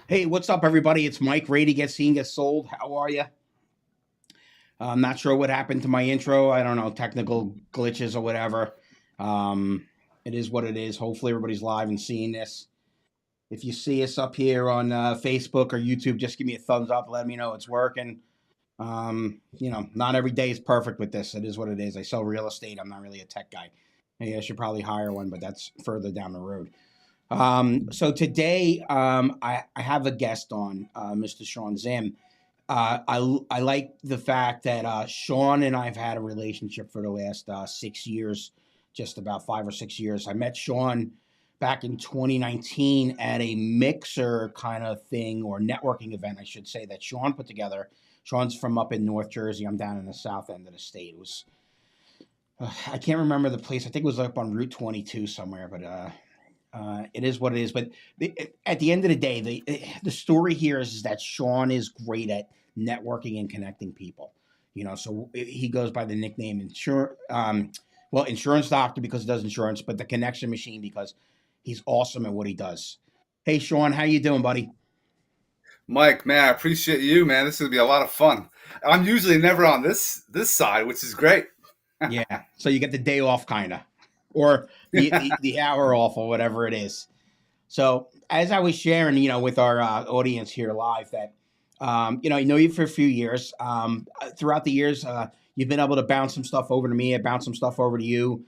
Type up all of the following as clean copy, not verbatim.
Hey, what's up, everybody? It's Mike. Ready to get seen, get sold. How are you? I'm not sure what happened to my intro. I don't know, technical glitches or whatever. Um, it is what it is. Hopefully, everybody's live and seeing this. If you see us up here on Facebook or YouTube, just give me a thumbs up. Let me know it's working. Not every day is perfect with this. It is what it is. I sell real estate. I'm not really a tech guy. Hey, I should probably hire one, but that's further down the road. So today, I have a guest on, Mr. Shawn Ziem. I like the fact that Shawn and I've had a relationship for the last 6 years, just about 5 or 6 years. I met Shawn back in 2019 at a mixer kind of thing or networking event, I should say, that Shawn put together. Shawn's from up in North Jersey. I'm down in the south end of the state. It was I can't remember the place. I think it was up on Route 22 somewhere, but it is what it is. But at the end of the day, the story here is that Shawn is great at networking and connecting people. So he goes by the nickname insurance doctor because he does insurance, but the connection machine because he's awesome at what he does. Hey, Shawn, how you doing, buddy? Mike, man, I appreciate you, man. This is gonna be a lot of fun. I'm usually never on this side, which is great. Yeah. So you get the day off, kind of, or the hour off, or whatever it is. So as I was sharing, with our audience here live, that I know you for a few years. Throughout the years, you've been able to bounce some stuff over to me. I bounce some stuff over to you.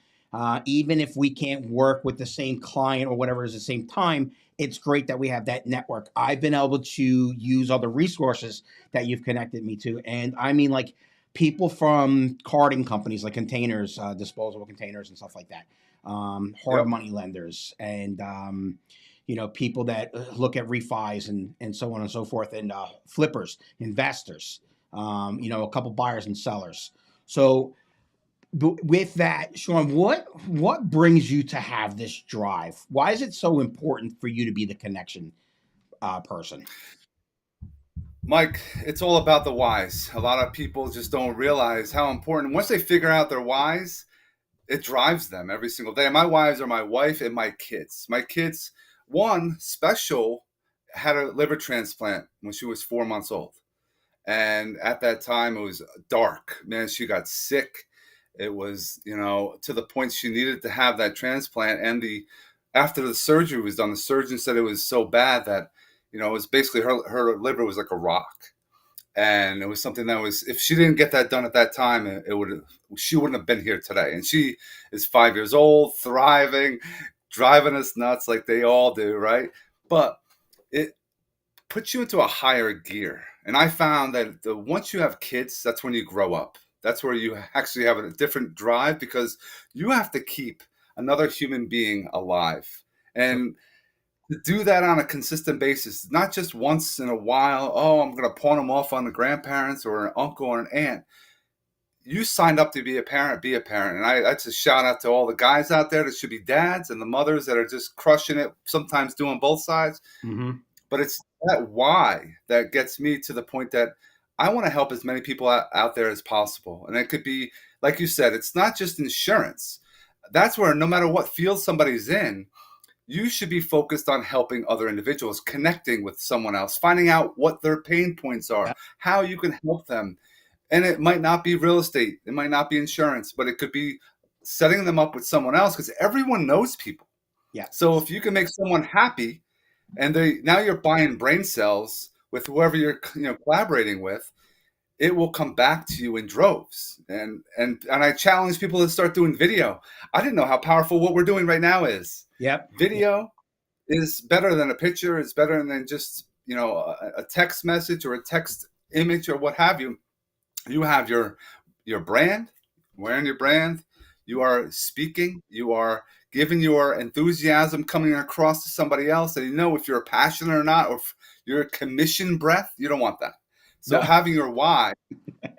Even if we can't work with the same client or whatever at the same time, it's great that we have that network. I've been able to use other resources that you've connected me to, and I mean like people from carding companies like containers, disposable containers, and stuff like that. Hard Yep. money lenders and people that look at refis and so on and so forth, and flippers, investors, a couple buyers and sellers. So with that, Shawn, what brings you to have this drive? Why is it so important for you to be the connection person? Mike, it's all about the whys. A lot of people just don't realize how important. Once they figure out their whys, it drives them every single day. My whys are my wife and my kids. My kids, one special, had a liver transplant when she was 4 months old. And at that time, it was dark. Man, she got sick. It was, to the point she needed to have that transplant. And after the surgery was done, the surgeon said it was so bad that, it was basically her liver was like a rock. And it was something that was, if she didn't get that done at that time, she wouldn't have been here today. And she is 5 years old, thriving, driving us nuts like they all do, right? But it puts you into a higher gear. And I found that once you have kids, that's when you grow up. That's where you actually have a different drive because you have to keep another human being alive. So And to do that on a consistent basis, not just once in a while, oh, I'm going to pawn them off on the grandparents or an uncle or an aunt. You signed up to be a parent, be a parent. And that's a shout out to all the guys out there that should be dads and the mothers that are just crushing it, sometimes doing both sides. mhm. But it's that why that gets me to the point that I want to help as many people out there as possible. And it could be, like you said, it's not just insurance. That's where no matter what field somebody's in, you should be focused on helping other individuals, connecting with someone else, finding out what their pain points are, Yeah. how you can help them. And it might not be real estate, it might not be insurance, but it could be setting them up with someone else because everyone knows people. Yeah. So if you can make someone happy, and they now you're buying brain cells with whoever you're collaborating with, it will come back to you in droves. And I challenge people to start doing video. I didn't know how powerful what we're doing right now is. Yep. Yep. Video is better than a picture. It's better than just a text message or a text image or what have you. You have your brand, wearing your brand. You are speaking. You are giving your enthusiasm coming across to somebody else. And if you're passionate or not, or if you're a commission breath, you don't want that. So No. having your why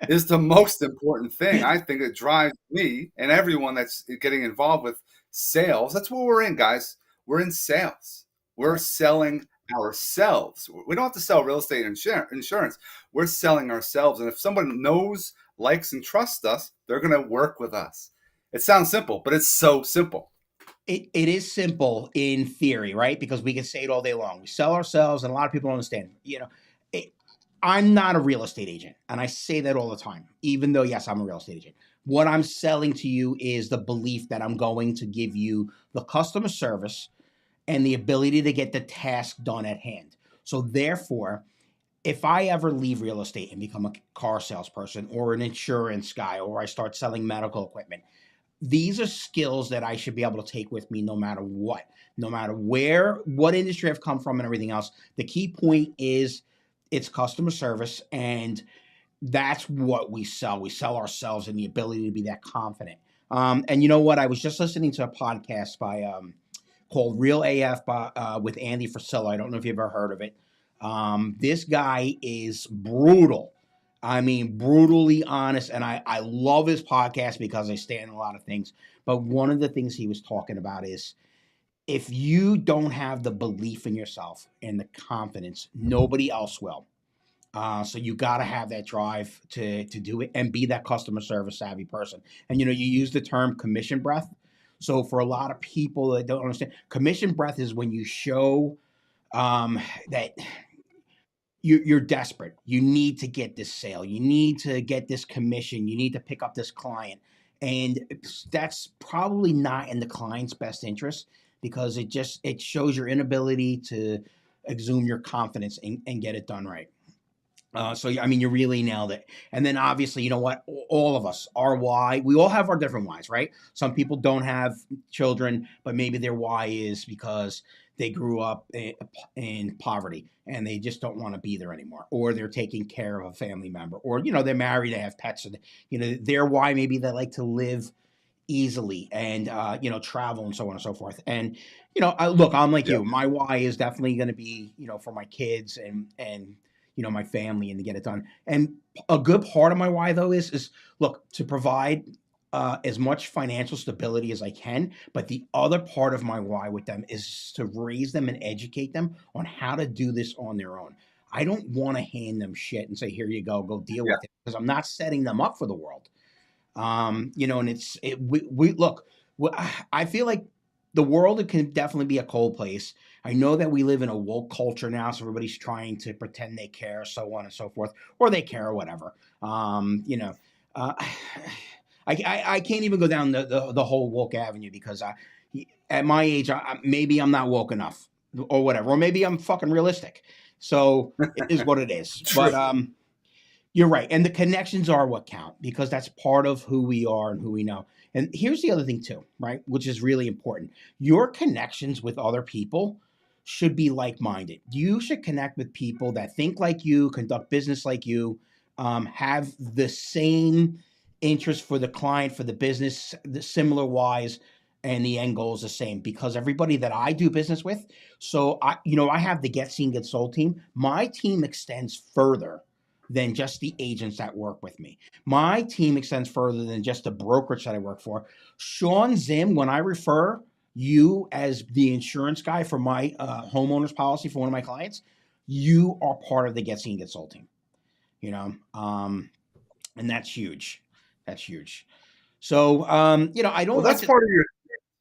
is the most important thing. I think it drives me and everyone that's getting involved with sales. That's what we're in, guys. We're in sales. We're Right. selling ourselves. We don't have to sell real estate and insurance. We're selling ourselves. And if someone knows, likes, and trusts us, they're going to work with us. It sounds simple, but it's so simple. it is simple in theory, right? Because we can say it all day long. We sell ourselves, and a lot of people don't understand. It, I'm not a real estate agent, and I say that all the time. Even though, yes, I'm a real estate agent. What I'm selling to you is the belief that I'm going to give you the customer service and the ability to get the task done at hand. So therefore, if I ever leave real estate and become a car salesperson or an insurance guy, or I start selling medical equipment, these are skills that I should be able to take with me no matter what, no matter where, what industry I've come from and everything else. The key point is it's customer service, and that's what we sell. We sell ourselves and the ability to be that confident. And you know what? I was just listening to a podcast by called Real AF by, with Andy Frisella. I don't know if you've ever heard of it. This guy is brutal. I mean, brutally honest. And I love his podcast because I stand in a lot of things. But one of the things he was talking about is if you don't have the belief in yourself and the confidence, nobody else will. So you got to have that drive to do it and be that customer service savvy person. And you use the term commission breath. So for a lot of people that don't understand, commission breath is when you show that you're desperate. You need to get this sale. You need to get this commission. You need to pick up this client, and that's probably not in the client's best interest because it shows your inability to exhume your confidence and get it done right. So I mean, you really nailed it. And then obviously, you know what? All of us, our why, we all have our different whys, right? Some people don't have children, but maybe their why is because they grew up in poverty and they just don't want to be there anymore, or they're taking care of a family member, or they're married, they have pets, and their why maybe they like to live easily and travel and so on and so forth. And look, I'm like Yep. you. My why is definitely going to be for my kids and my family and to get it done. And a good part of my why though is look, to provide as much financial stability as I can. But the other part of my why with them is to raise them and educate them on how to do this on their own. I don't want to hand them shit and say, here you go deal Yeah. with it, because I'm not setting them up for the world. And we look. I feel like the world can definitely be a cold place. I know that we live in a woke culture now, so everybody's trying to pretend they care, so on and so forth, or they care or whatever. Uh, I can't even go down the whole woke avenue because at my age, maybe I'm not woke enough or whatever, or maybe I'm fucking realistic. So it is what it is. True. But you're right. And the connections are what count because that's part of who we are and who we know. And here's the other thing, too, right? Which is really important. Your connections with other people should be like minded. You should connect with people that think like you, conduct business like you, have the same interest for the client, for the business, the similar wise, and the end goal is the same because everybody that I do business with. So I have the Get Seen Get Sold team. My team extends further than just the agents that work with me. My team extends further than just the brokerage that I work for. Shawn, Ziem, when I refer you as the insurance guy for my homeowner's policy for one of my clients, you are part of the Get Seen Get Sold team. And that's huge. That's huge. So I Well, don't like that's to. part of your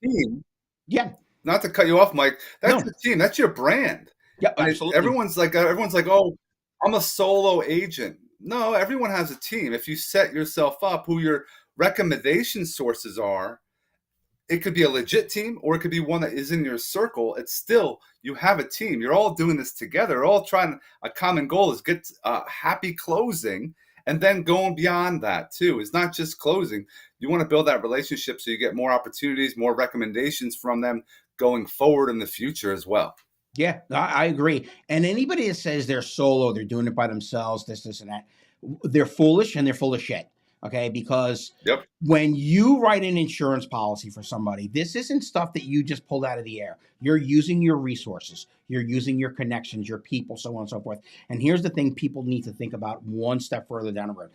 team. Yeah. Not to cut you off, Mike. That's No. your team. That's your brand. Yeah. Right? Absolutely. Everyone's like, oh, I'm a solo agent. No, everyone has a team. If you set yourself up, who your recommendation sources are, it could be a legit team or it could be one that is in your circle. It's still, you have a team. You're all doing this together. All trying, a common goal is get a happy closing, and then going beyond that too. It's not just closing. You want to build that relationship so you get more opportunities, more recommendations from them going forward in the future as well. Yeah, I agree. And anybody that says they're solo, they're doing it by themselves, this, and that, they're foolish and they're full of shit. Okay, because Yep. when you write an insurance policy for somebody, this isn't stuff that you just pulled out of the air. You're using your resources, you're using your connections, your people, so on and so forth. And here's the thing people need to think about one step further down the road.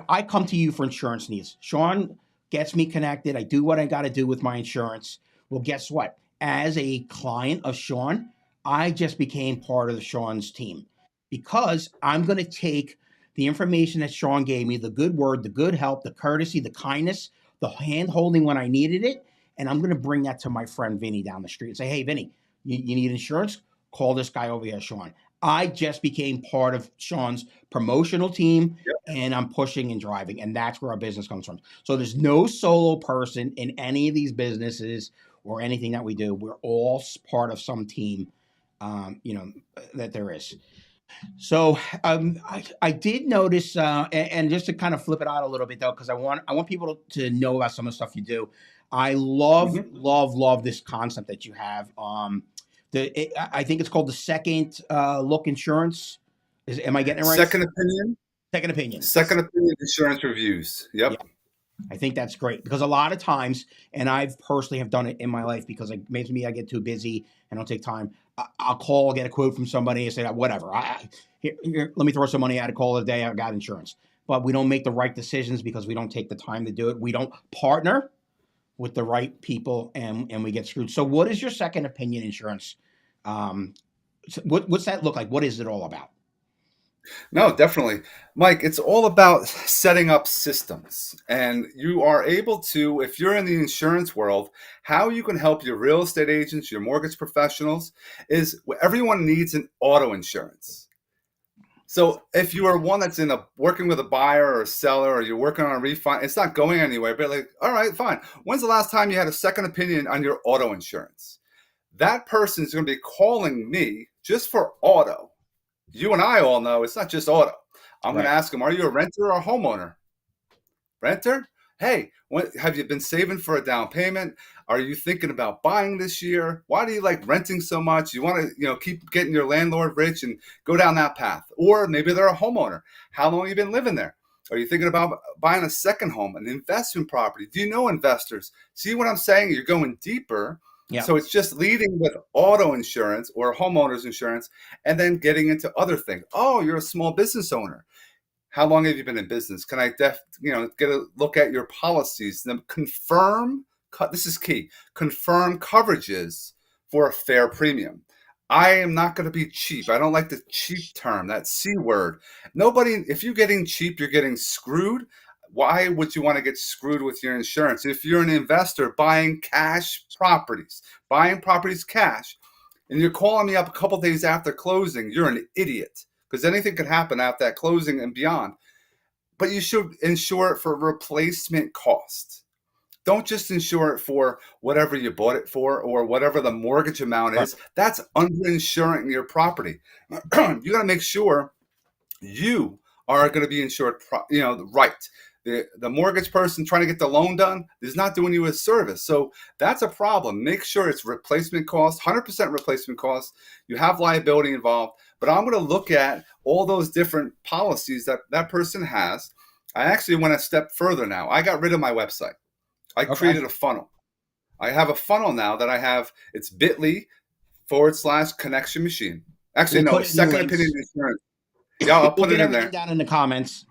I come to you for insurance needs. Shawn gets me connected. I do what I got to do with my insurance. Well, guess what? As a client of Shawn, I just became part of Shawn's team because I'm going to take the information that Shawn gave me, the good word, the good help, the courtesy, the kindness, the hand holding when I needed it, and I'm going to bring that to my friend Vinny down the street and say, hey, Vinny, you need insurance? Call this guy over here, Shawn. I just became part of Shawn's promotional team, and I'm pushing and driving, and that's where our business comes from. So there's no solo person in any of these businesses or anything that we do. We're all part of some team, that there is. So I did notice, and just to kind of flip it out a little bit though, because I want people to know about some of the stuff you do. I love Mm-hmm. love this concept that you have. I think it's called the second look insurance. Am I getting it right? Second opinion. Second opinion. Second opinion insurance reviews. Yeah, Yep. I think that's great because a lot of times, and I've personally have done it in my life because it makes me I get too busy and don't take time. I'll call, get a quote from somebody, and say whatever. Here, let me throw some money at a call a day. I got insurance, but we don't make the right decisions because we don't take the time to do it. We don't partner with the right people, and we get screwed. So, what is your second opinion insurance? What's that look like? What is it all about? No, definitely. Mike, it's all about setting up systems. And you are able to, if you're in the insurance world, how you can help your real estate agents, your mortgage professionals, is everyone needs an auto insurance. So if you are one that's working with a buyer or a seller, or you're working on a refi, it's not going anywhere, but like, all right, fine. When's the last time you had a second opinion on your auto insurance? That person is going to be calling me just for auto. You and I all know it's not just auto. I'm going to Right. ask them, are you a renter or a homeowner? Renter? Hey, have you been saving for a down payment? Are you thinking about buying this year? Why do you like renting so much? You want to, keep getting your landlord rich and go down that path. Or maybe they're a homeowner. How long have you been living there? Are you thinking about buying a second home, an investment property? Do you know investors? See what I'm saying? You're going deeper. Yeah. So it's just leading with auto insurance or homeowners insurance and then getting into other things. Oh, you're a small business owner. How long have you been in business? Can I get a look at your policies? Then confirm. This is key. Confirm coverages for a fair premium. I am not going to be cheap. I don't like the cheap term, that C word. Nobody, if you're getting cheap, you're getting screwed. Why would you want to get screwed with your insurance? If you're an investor buying properties cash, and you're calling me up a couple days after closing, you're an idiot because anything could happen after that closing and beyond. But you should insure it for replacement cost. Don't just insure it for whatever you bought it for or whatever the mortgage amount Right. is. That's underinsuring your property. You got to make sure you are going to be insured, right. The mortgage person trying to get the loan done is not doing you a service. So that's a problem. Make sure it's replacement cost, 100% replacement cost. You have liability involved. But I'm going to look at all those different policies that that person has. I actually went a step further now. I got rid of my website. I Okay. created a funnel. I have a funnel now that I have. It's bit.ly/connection machine. Actually, We'll no, put it in the second opinion links. insurance. Yeah, I'll We'll put get it in everything there. down in the comments.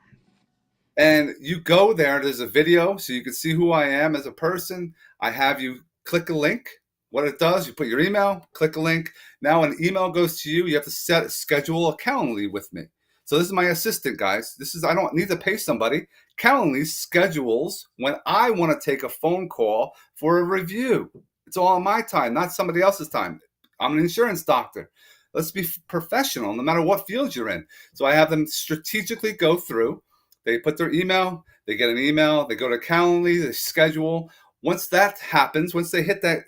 And you go there, there's a video so you can see who I am as a person. I have you click a link. What it does, you put your email, click a link. Now an email goes to you. You have to schedule a Calendly with me. So this is my assistant, guys. I don't need to pay somebody. Calendly schedules when I want to take a phone call for a review. It's all on my time, not somebody else's time. I'm an insurance doctor. Let's be professional no matter what field you're in. So I have them strategically go through. They put their email, they get an email, they go to Calendly, they schedule. Once that happens, once they hit that,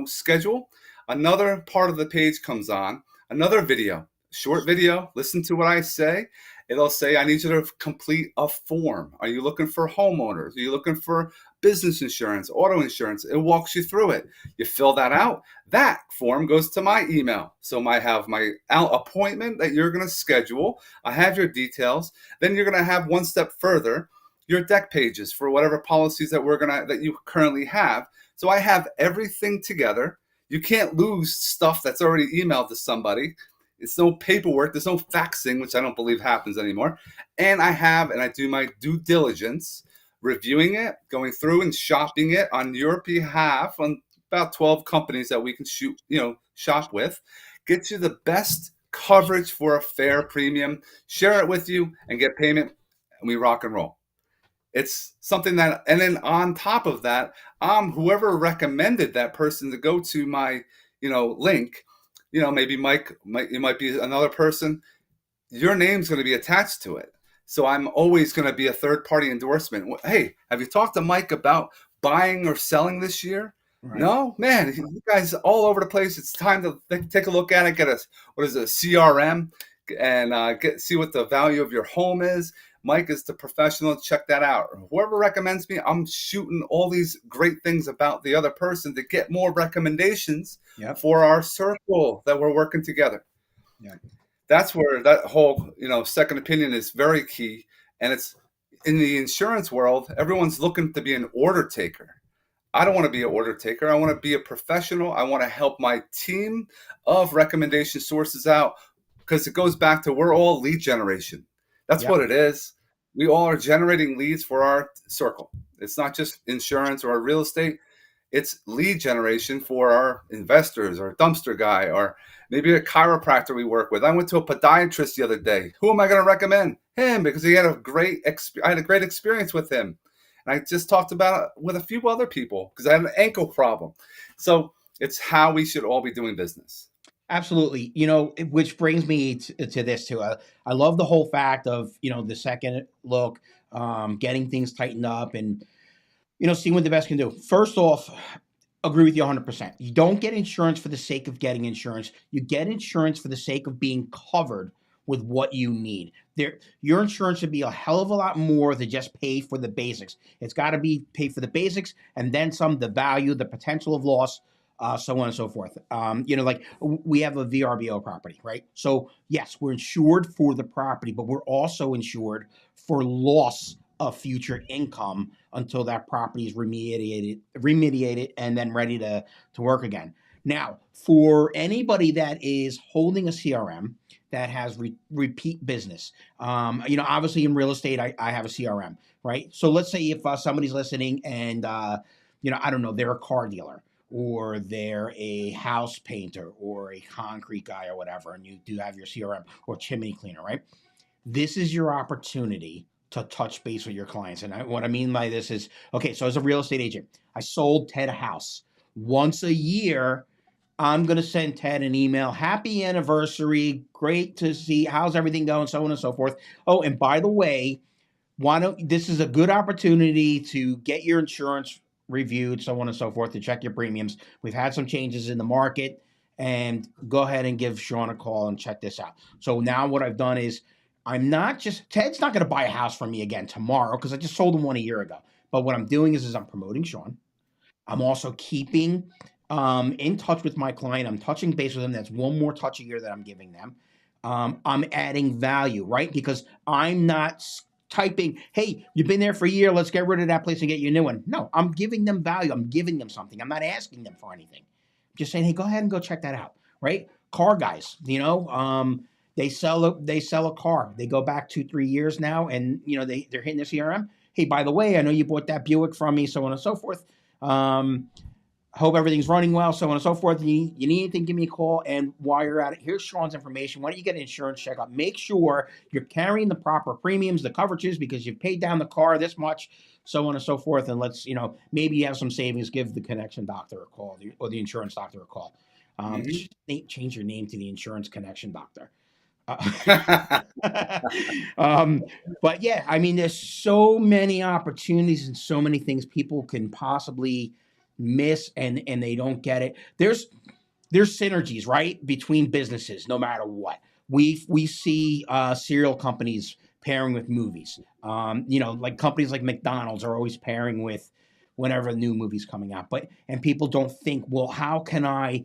schedule, another part of the page comes on, another video, short video, listen to what I say. It'll say, I need you to complete a form. Are you looking for homeowners? Are you looking for business insurance, auto insurance? It walks you through it. You fill that out. That form goes to my email. So I have my appointment that you're going to schedule. I have your details. Then you're going to have one step further, your deck pages for whatever policies that you currently have. So I have everything together. You can't lose stuff that's already emailed to somebody. It's no paperwork. There's no faxing, which I don't believe happens anymore. And I do my due diligence, reviewing it, going through and shopping it on your behalf on about 12 companies that we can shop with. Get you the best coverage for a fair premium, share it with you, and get payment, and we rock and roll. It's something that, and then on top of that, whoever recommended that person to go to my, link, maybe it might be another person. Your name's going to be attached to it. So I'm always going to be a third party endorsement. Hey, have you talked to Mike about buying or selling this year? Right. No, man, you guys all over the place. It's time to take a look at it. Get a, what is it, a CRM, and see what the value of your home is. Mike is the professional. Check that out. Whoever recommends me, I'm shooting all these great things about the other person to get more recommendations Yep. for our circle that we're working together. Yep. That's where that whole, second opinion is very key. And it's in the insurance world, everyone's looking to be an order taker. I don't want to be an order taker. I want to be a professional. I want to help my team of recommendation sources out, because it goes back to, we're all lead generation. That's Yep. what it is. We all are generating leads for our circle. It's not just insurance or real estate. It's lead generation for our investors, or dumpster guy, or maybe a chiropractor we work with. I went to a podiatrist the other day. Who am I going to recommend? Him, because he had I had a great experience with him. And I just talked about it with a few other people because I had an ankle problem. So it's how we should all be doing business. Absolutely. Which brings me to this too. I love the whole fact of, the second look, getting things tightened up and, seeing what the best can do. First off, agree with you 100%. You don't get insurance for the sake of getting insurance. You get insurance for the sake of being covered with what you need. Your insurance should be a hell of a lot more than just pay for the basics. It's got to be pay for the basics and then some, the value, the potential of loss, so on and so forth. Like we have a VRBO property, right? So yes, we're insured for the property, but we're also insured for loss of future income until that property is remediated, and then ready to work again. Now, for anybody that is holding a CRM that has repeat business, obviously in real estate, I have a CRM, right? So let's say if somebody's listening and, I don't know, they're a car dealer or they're a house painter or a concrete guy or whatever, and you do have your CRM or chimney cleaner, right? This is your opportunity to touch base with your clients. And what I mean by this is, okay, so as a real estate agent, I sold Ted a house. Once a year, I'm going to send Ted an email. Happy anniversary. Great to see. How's everything going? So on and so forth. Oh, and by the way, this is a good opportunity to get your insurance reviewed, so on and so forth, to check your premiums. We've had some changes in the market, and go ahead and give Shawn a call and check this out. So now what I've done is Ted's not going to buy a house from me again tomorrow because I just sold him one a year ago. But what I'm doing is I'm promoting Shawn. I'm also keeping in touch with my client. I'm touching base with them. That's one more touch a year that I'm giving them. I'm adding value, right? Because I'm not typing, hey, you've been there for a year. Let's get rid of that place and get you a new one. No, I'm giving them value. I'm giving them something. I'm not asking them for anything. I'm just saying, hey, go ahead and go check that out, right? Car guys, they sell a car. They go back 2-3 years now, and they're hitting their CRM. Hey, by the way, I know you bought that Buick from me, so on and so forth. Um, Hope everything's running well, so on and so forth. You need anything, give me a call. And while you're at it, here's Shawn's information. Why don't you get an insurance checkup? Make sure you're carrying the proper premiums, the coverages, because you've paid down the car this much, so on and so forth. And maybe you have some savings. Give the connection doctor a call, or the insurance doctor a call. Mm-hmm. Change your name to the insurance connection doctor. Right. um, but yeah, I mean, there's so many opportunities and so many things people can possibly miss, and they don't get it. There's synergies, right, between businesses, no matter what. We see cereal companies pairing with movies. Like companies like McDonald's are always pairing with whenever new movies coming out. And people don't think, well, how can I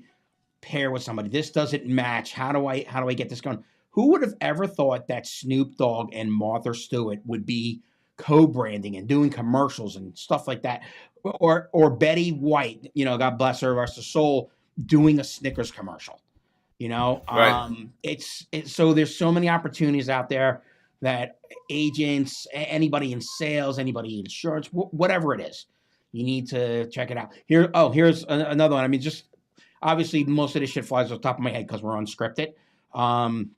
pair with somebody? This doesn't match. How do I get this going? Who would have ever thought that Snoop Dogg and Martha Stewart would be co-branding and doing commercials and stuff like that? Or Betty White, God bless her, rest her soul, doing a Snickers commercial. It's so there's so many opportunities out there that agents, anybody in sales, anybody in insurance, whatever it is, you need to check it out. Here's another one. I mean, just obviously most of this shit flies off the top of my head because we're unscripted. Um,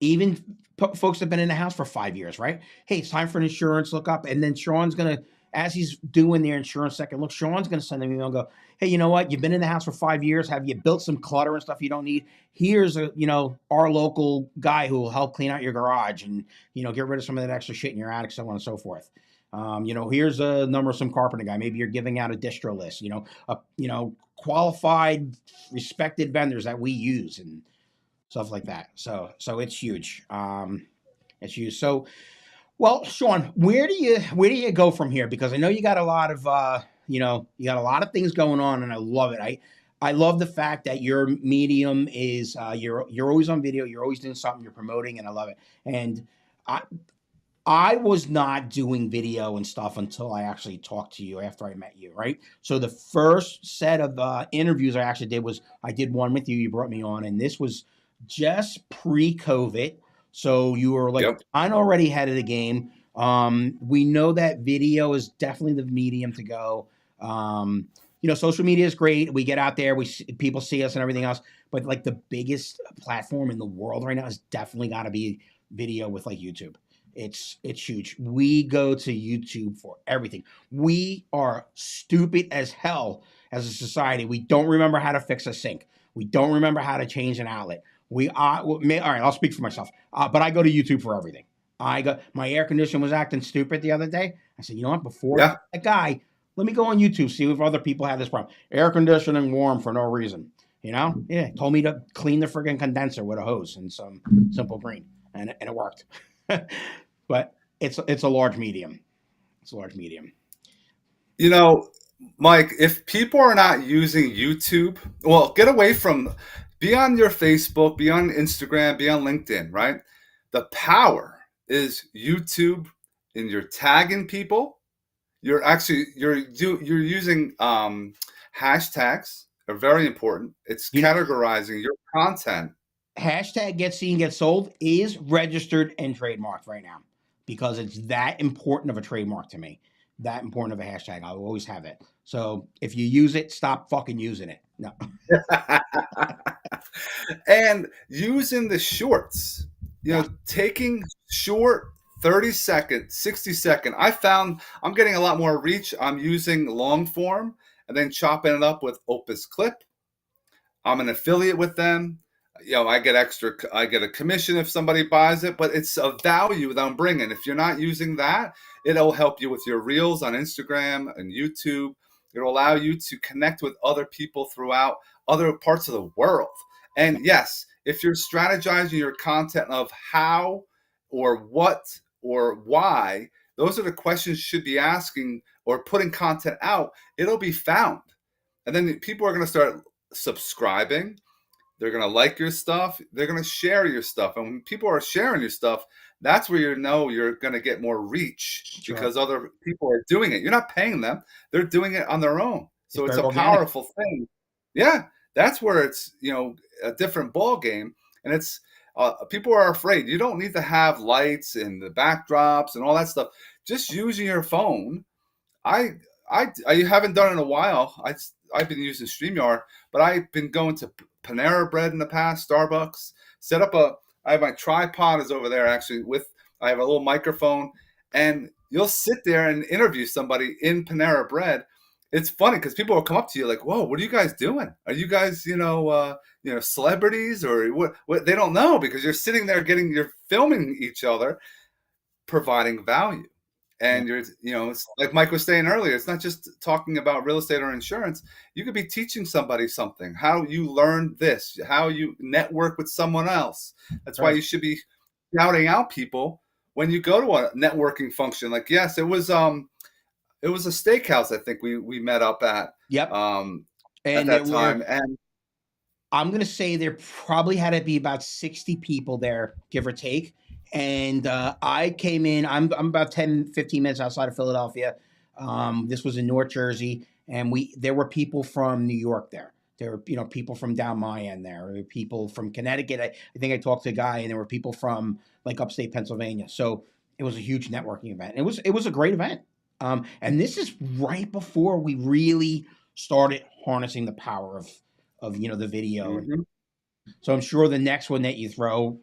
even folks that have been in the house for 5 years, right? Hey, it's time for an insurance lookup. And then Sean's going to, as he's doing their insurance second look, Sean's going to send them an email and go, hey, you know what? You've been in the house for 5 years. Have you built some clutter and stuff you don't need? Here's our local guy who will help clean out your garage and, get rid of some of that extra shit in your attic, so on and so forth. Here's a number of some carpenter guy. Maybe you're giving out a distro list, qualified, respected vendors that we use and stuff like that. So it's huge. It's huge. So, well, Shawn, where do you go from here? Because I know you got a lot of you got a lot of things going on, and I love it. I love the fact that your medium is you're always on video, you're always doing something, you're promoting, and I love it. And I I was not doing video and stuff until I actually talked to you after I met you, right? So the first set of interviews I actually did was I did one with you. You brought me on, and this was just pre-COVID. So you were like, Yep. I'm already ahead of the game. We know that video is definitely the medium to go. Social media is great. We get out there, people see us and everything else. But like the biggest platform in the world right now has definitely got to be video with like YouTube. It's huge. We go to YouTube for everything. We are stupid as hell as a society. We don't remember how to fix a sink. We don't remember how to change an outlet. All right. I'll speak for myself. But I go to YouTube for everything. My air conditioner was acting stupid the other day. I said, you know what? Before Yeah. that guy, let me go on YouTube, see if other people have this problem. Air conditioning warm for no reason. Told me to clean the friggin' condenser with a hose and some simple green, and it worked. But it's a large medium. It's a large medium. You know, Mike, if people are not using YouTube, well, get away from, be on your Facebook, be on Instagram, be on LinkedIn, right? The power is YouTube, and you're tagging people. You're using hashtags are very important. It's You know, categorizing your content. hashtag get seen, get sold is registered and trademarked right now because it's that important of a trademark to me. That important of a hashtag. I'll always have it. So if you use it, stop fucking using it. No. And using the shorts, Yeah. taking short 30-second, 60-second. I found I'm getting a lot more reach. I'm using long form and then chopping it up with Opus Clip. I'm an affiliate with them. I get a commission if somebody buys it, but it's a value that I'm bringing. If you're not using that, it'll help you with your reels on Instagram and YouTube. It'll allow you to connect with other people throughout other parts of the world. And yes, if you're strategizing your content of how or what or why, those are the questions you should be asking or putting content out. It'll be found. And then people are going to start subscribing. They're going to like your stuff. They're going to share your stuff. And when people are sharing your stuff, that's where you're going to get more reach Sure. because other people are doing it. You're not paying them. They're doing it on their own. So it's very a organic. powerful thing. Yeah, that's where it's, a different ball game. And it's, people are afraid. You don't need to have lights and the backdrops and all that stuff. Just using your phone. I I haven't done it in a while. I've been using StreamYard, but I've been going to Panera Bread in the past, Starbucks. Set up I have my tripod is over there actually I have a little microphone, and you'll sit there and interview somebody in Panera Bread. It's funny because people will come up to you like, "Whoa, what are you guys doing? Are you guys, celebrities or what?" What they don't know because you're sitting there you're filming each other, providing value. Yeah. And it's like Mike was saying earlier, it's not just talking about real estate or insurance. You could be teaching somebody something, how you learn this, how you network with someone else. That's why Right. you should be shouting out people when you go to a networking function. Like, yes, it was a steakhouse I think we met up Yep. at And there that were time. And I'm gonna say there probably had to be about 60 people there, give or take. And I came in. I'm about 10, 15 minutes outside of Philadelphia. This was in North Jersey, and there were people from New York there. There were people from down my end there. There were people from Connecticut. I think I talked to a guy, and there were people from like upstate Pennsylvania. So it was a huge networking event. It was a great event. And this is right before we really started harnessing the power of the video. mhm. So I'm sure the next one that you throw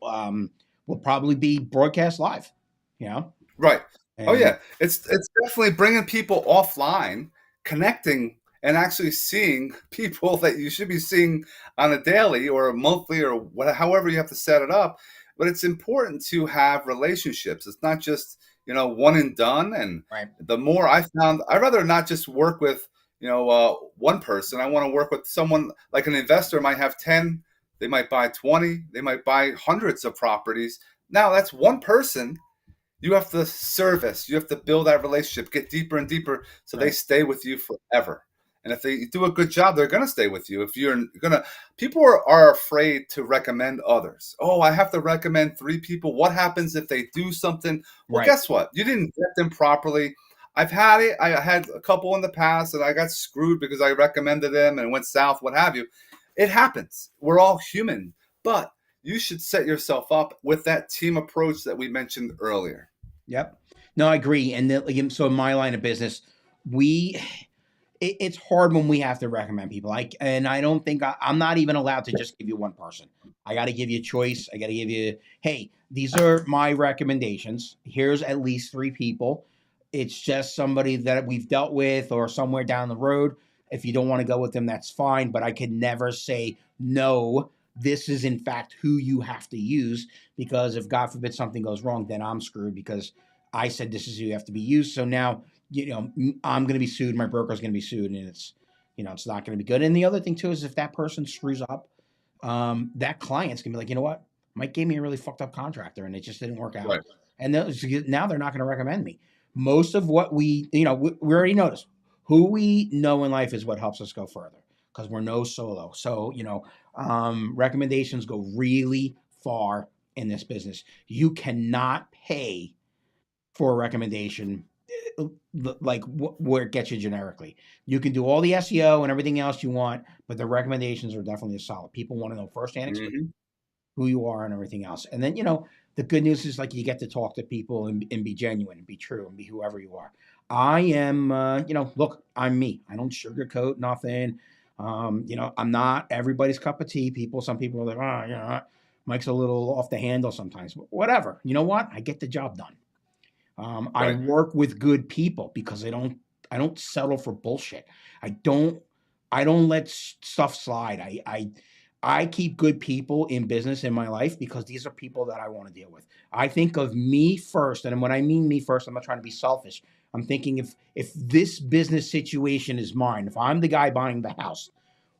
will probably be broadcast live, you know, Right. Oh and yeah, it's definitely bringing people offline, connecting, and actually seeing people that you should be seeing on a daily or a monthly or however you have to set it up. But it's important to have relationships. It's not just one and done. And right, the more I found, I'd rather not just work with one person. I want to work with someone like an investor might have 10. They might buy 20. They might buy hundreds of properties. Now that's one person you have to service, you have to build that relationship, get deeper and deeper so they right, stay with you forever. And if they do a good job, they're going to stay with you. If you're going to, people are afraid to recommend others. Oh, I have to recommend 3 people. What happens if they do something? Well, right. guess what? You didn't vet them properly. I've had it. I had a couple in the past and I got screwed because I recommended them and it went south, what have you. It happens. We're all human. But you should set yourself up with that team approach that we mentioned earlier. Yep. No, I agree. And then, like, so in my line of business, we it's hard when we have to recommend people. And I don't think I'm not even allowed to just give you one person. I got to give you a choice. I got to give you, hey, these are my recommendations. Here's at least 3 people. It's just somebody that we've dealt with or somewhere down the road. If you don't want to go with them, that's fine. But I can never say no. This is in fact who you have to use, because if God forbid something goes wrong, then I'm screwed because I said this is who you have to be used. So now I'm going to be sued. My broker's going to be sued, and it's not going to be good. And the other thing too is if that person screws up, that client's going to be like, you know what, Mike gave me a really fucked up contractor, and it just didn't work out. Right. And now they're not going to recommend me. Most of what we already noticed. Who we know in life is what helps us go further because we're no solo. So recommendations go really far in this business. You cannot pay for a recommendation like where it gets you generically. You can do all the SEO and everything else you want, but the recommendations are definitely solid. People want to know firsthand experience, Hmm. who you are and everything else. And then, the good news is like you get to talk to people and be genuine and be true and be whoever you are. I am, look, I'm me. I don't sugarcoat nothing. I'm not everybody's cup of tea. Some people are like, Mike's a little off the handle sometimes, but whatever. You know what? I get the job done. I Right. work with good people because I don't settle for bullshit. I don't let stuff slide. I keep good people in business in my life because these are people that I want to deal with. I think of me first, and when I mean me first, I'm not trying to be selfish. I'm thinking if this business situation is mine, if I'm the guy buying the house,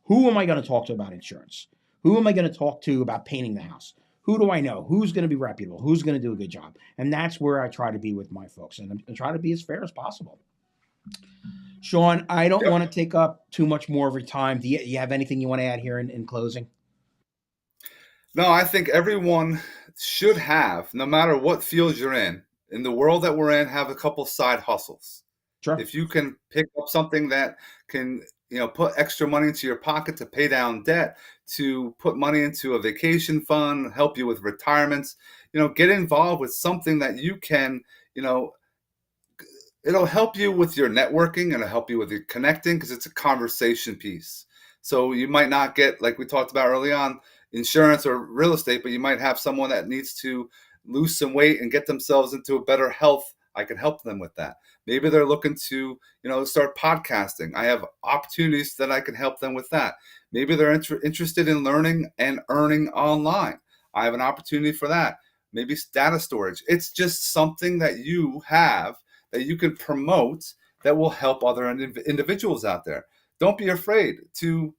who am I going to talk to about insurance? Who am I going to talk to about painting the house? Who do I know? Who's going to be reputable? Who's going to do a good job? And that's where I try to be with my folks, and I try to be as fair as possible. Shawn, I don't Yep. want to take up too much more of your time. Do you have anything you want to add here in closing? No, I think everyone should have, no matter what field you're in the world that we're in, have a couple side hustles. Sure. If you can pick up something that can, put extra money into your pocket to pay down debt, to put money into a vacation fund, help you with retirements, get involved with something that you can, you know, it'll help you with your networking and it'll help you with your connecting because it's a conversation piece. So you might not get, like we talked about early on, insurance or real estate, but you might have someone that needs to lose some weight and get themselves into a better health. I can help them with that. Maybe they're looking to, start podcasting. I have opportunities that I can help them with that. Maybe they're interested in learning and earning online. I have an opportunity for that. Maybe data storage. It's just something that you have that you can promote that will help other individuals out there. Don't be afraid to,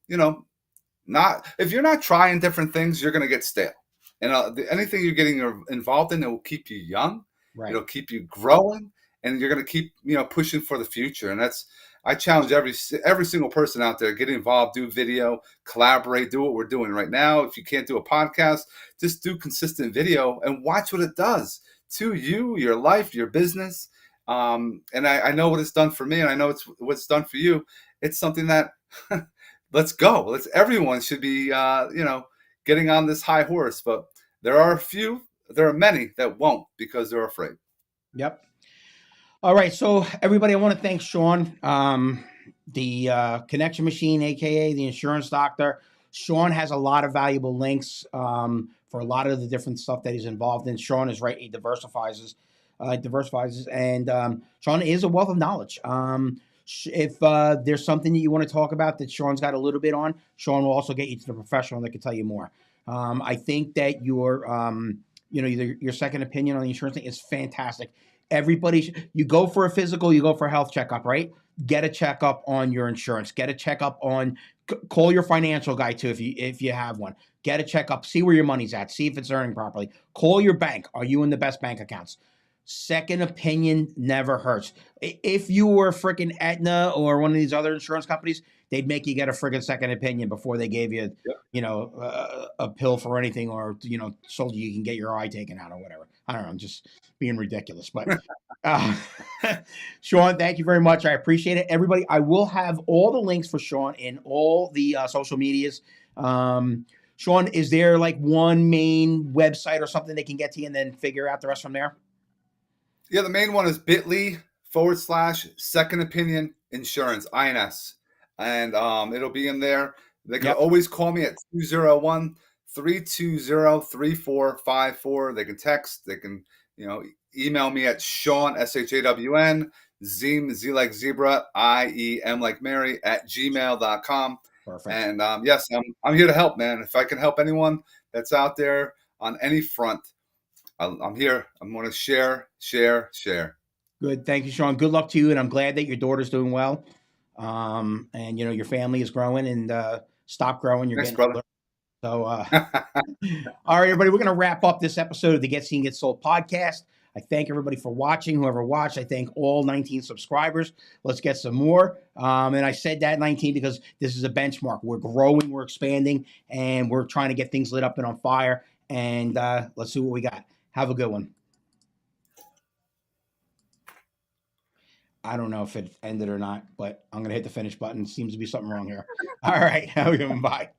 not if you're not trying different things, you're going to get stale. And anything you're getting involved in, it will keep you young. Right. It'll keep you growing, and you're going to keep pushing for the future. And that's I challenge every single person out there: get involved, do video, collaborate, do what we're doing right now. If you can't do a podcast, just do consistent video and watch what it does to you, your life, your business. And I know what it's done for me, and I know it's what it's done for you. It's something that let's go. Everyone should be getting on this high horse, but there are many that won't because they're afraid. Yep. All right, so everybody, I want to thank Shawn, the connection machine, aka the insurance doctor. Shawn has a lot of valuable links for a lot of the different stuff that he's involved in. Shawn is right; he diversifies, and Shawn is a wealth of knowledge. If there's something that you want to talk about that Shawn's got a little bit on, Shawn will also get you to the professional that can tell you more. I think that your second opinion on the insurance thing is fantastic. You go for a physical, you go for a health checkup, right? Get a checkup on your insurance. Get a checkup on. Call your financial guy too if you have one. Get a checkup. See where your money's at. See if it's earning properly. Call your bank. Are you in the best bank accounts? Second opinion never hurts. If you were freaking Aetna or one of these other insurance companies, they'd make you get a freaking second opinion before they gave you, Yep. a pill for anything, or told you can get your eye taken out or whatever. I don't know. I'm just being ridiculous, but uh, Shawn, thank you very much. I appreciate it, everybody. I will have all the links for Shawn in all the social medias. Shawn, is there like one main website or something they can get to you and then figure out the rest from there? Yeah, the main one is bit.ly/second opinion insurance, INS. And it'll be in there. They can Yep. always call me at 201-320-3454. They can text, they can, email me at Shawn, SHAWN, Ziem, Z like zebra, IEM like Mary, at gmail.com. Perfect. And yes, I'm here to help, man. If I can help anyone that's out there on any front, I'm here. I'm going to share, share, share. Good. Thank you, Shawn. Good luck to you, and I'm glad that your daughter's doing well. And your family is growing, and stop growing. You're Thanks, getting brother. older. So, all right, everybody, we're going to wrap up this episode of the Get Seen Get Sold podcast. I thank everybody for watching. Whoever watched, I thank all 19 subscribers. Let's get some more. And I said that 19 because this is a benchmark. We're growing, we're expanding, and we're trying to get things lit up and on fire. And let's see what we got. Have a good one. I don't know if it ended or not, but I'm going to hit the finish button. Seems to be something wrong here. All right. Have a good one. Bye.